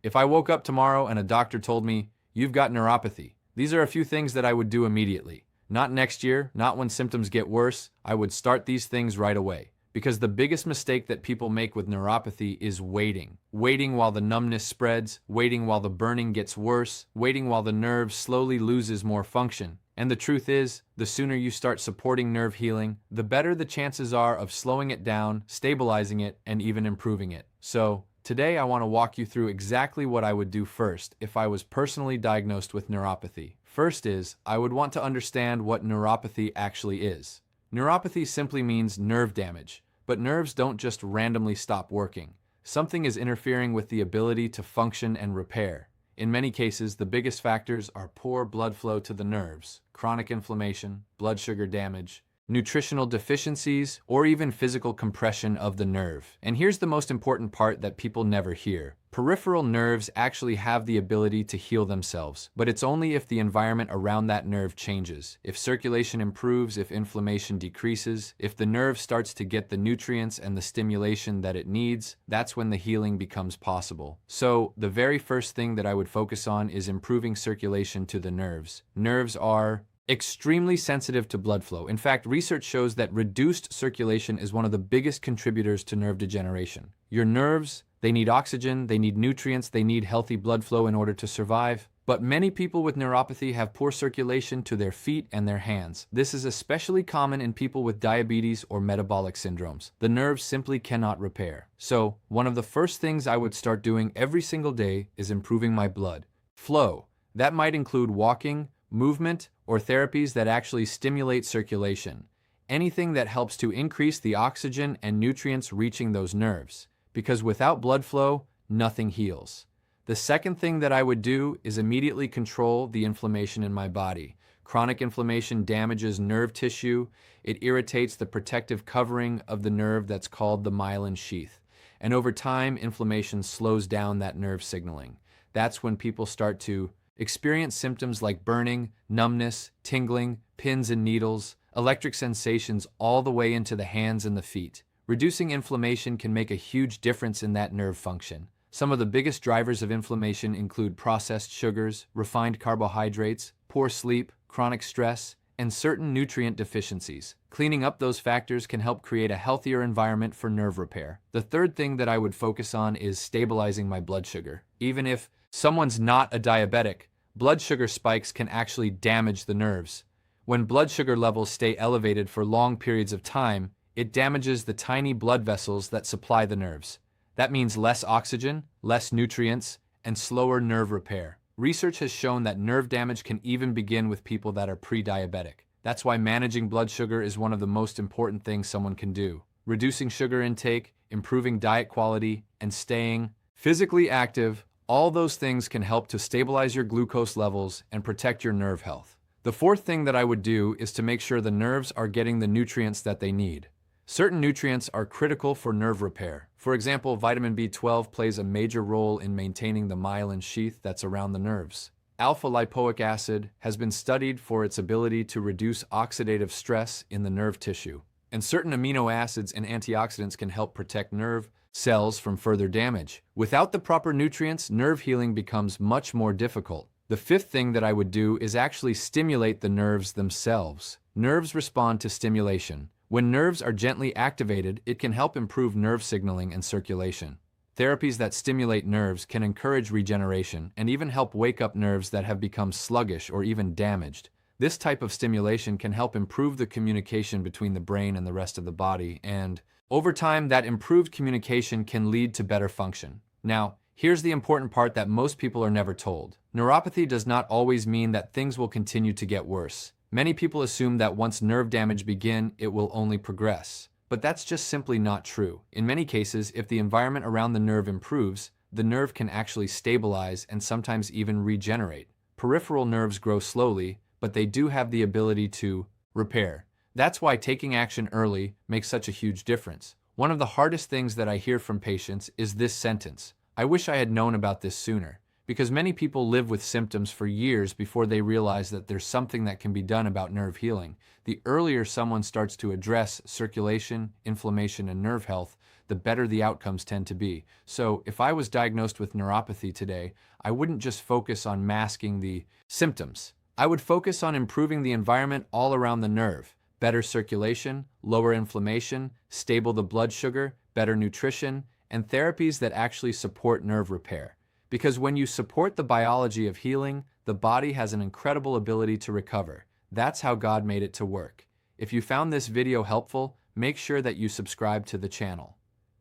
If I woke up tomorrow and a doctor told me, you've got neuropathy, these are a few things that I would do immediately. Not next year, not when symptoms get worse. I would start these things right away. Because the biggest mistake that people make with neuropathy is waiting. Waiting while the numbness spreads, waiting while the burning gets worse, waiting while the nerve slowly loses more function. And the truth is, the sooner you start supporting nerve healing, the better the chances are of slowing it down, stabilizing it, and even improving it. So, today I want to walk you through exactly what I would do first if I was personally diagnosed with neuropathy. First is, I would want to understand what neuropathy actually is. Neuropathy simply means nerve damage. But nerves don't just randomly stop working. Something is interfering with the ability to function and repair. In many cases, the biggest factors are poor blood flow to the nerves, chronic inflammation, blood sugar damage, nutritional deficiencies, or even physical compression of the nerve. And here's the most important part that people never hear. Peripheral nerves actually have the ability to heal themselves, but it's only if the environment around that nerve changes. If circulation improves, if inflammation decreases, if the nerve starts to get the nutrients and the stimulation that it needs, that's when the healing becomes possible. So, the very first thing that I would focus on is improving circulation to the nerves. Nerves are extremely sensitive to blood flow. In fact, research shows that reduced circulation is one of the biggest contributors to nerve degeneration. Your nerves, they need oxygen, they need nutrients, they need healthy blood flow in order to survive. But many people with neuropathy have poor circulation to their feet and their hands. This is especially common in people with diabetes or metabolic syndromes. The nerves simply cannot repair. So, one of the first things I would start doing every single day is improving my blood flow. That might include walking, movement, or therapies that actually stimulate circulation. Anything that helps to increase the oxygen and nutrients reaching those nerves. Because without blood flow, nothing heals. The second thing that I would do is immediately control the inflammation in my body. Chronic inflammation damages nerve tissue. It irritates the protective covering of the nerve that's called the myelin sheath. And over time, inflammation slows down that nerve signaling. That's when people start to experience symptoms like burning, numbness, tingling, pins and needles, electric sensations all the way into the hands and the feet. Reducing inflammation can make a huge difference in that nerve function. Some of the biggest drivers of inflammation include processed sugars, refined carbohydrates, poor sleep, chronic stress, and certain nutrient deficiencies. Cleaning up those factors can help create a healthier environment for nerve repair. The third thing that I would focus on is stabilizing my blood sugar. Even if someone's not a diabetic, blood sugar spikes can actually damage the nerves. When blood sugar levels stay elevated for long periods of time, it damages the tiny blood vessels that supply the nerves. That means less oxygen, less nutrients, and slower nerve repair. Research has shown that nerve damage can even begin with people that are pre-diabetic. That's why managing blood sugar is one of the most important things someone can do. Reducing sugar intake, improving diet quality, and staying physically active, all those things can help to stabilize your glucose levels and protect your nerve health. The fourth thing that I would do is to make sure the nerves are getting the nutrients that they need. Certain nutrients are critical for nerve repair. For example, vitamin B12 plays a major role in maintaining the myelin sheath that's around the nerves. Alpha-lipoic acid has been studied for its ability to reduce oxidative stress in the nerve tissue. And certain amino acids and antioxidants can help protect nerve cells from further damage. Without the proper nutrients, nerve healing becomes much more difficult. The fifth thing that I would do is actually stimulate the nerves themselves. Nerves respond to stimulation. When nerves are gently activated, it can help improve nerve signaling and circulation. Therapies that stimulate nerves can encourage regeneration and even help wake up nerves that have become sluggish or even damaged. This type of stimulation can help improve the communication between the brain and the rest of the body, and over time, that improved communication can lead to better function. Now, here's the important part that most people are never told. Neuropathy does not always mean that things will continue to get worse. Many people assume that once nerve damage begins, it will only progress. But that's just simply not true. In many cases, if the environment around the nerve improves, the nerve can actually stabilize and sometimes even regenerate. Peripheral nerves grow slowly, but they do have the ability to repair. That's why taking action early makes such a huge difference. One of the hardest things that I hear from patients is this sentence: "I wish I had known about this sooner." because many people live with symptoms for years before they realize that there's something that can be done about nerve healing. The earlier someone starts to address circulation, inflammation, and nerve health, the better the outcomes tend to be. So if I was diagnosed with neuropathy today, I wouldn't just focus on masking the symptoms. I would focus on improving the environment all around the nerve. Better circulation, lower inflammation, stable the blood sugar, better nutrition, and therapies that actually support nerve repair. Because when you support the biology of healing, the body has an incredible ability to recover. That's how God made it to work. If you found this video helpful, make sure that you subscribe to the channel.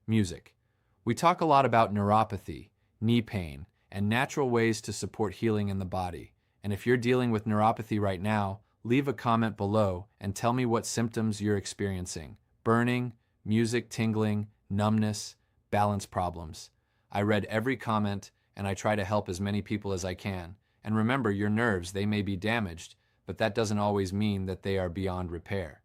Music. We talk a lot about neuropathy, knee pain, and natural ways to support healing in the body. And if you're dealing with neuropathy right now, leave a comment below and tell me what symptoms you're experiencing. Burning, music tingling, numbness, balance problems. I read every comment and I try to help as many people as I can. And remember, your nerves, they may be damaged, but that doesn't always mean that they are beyond repair.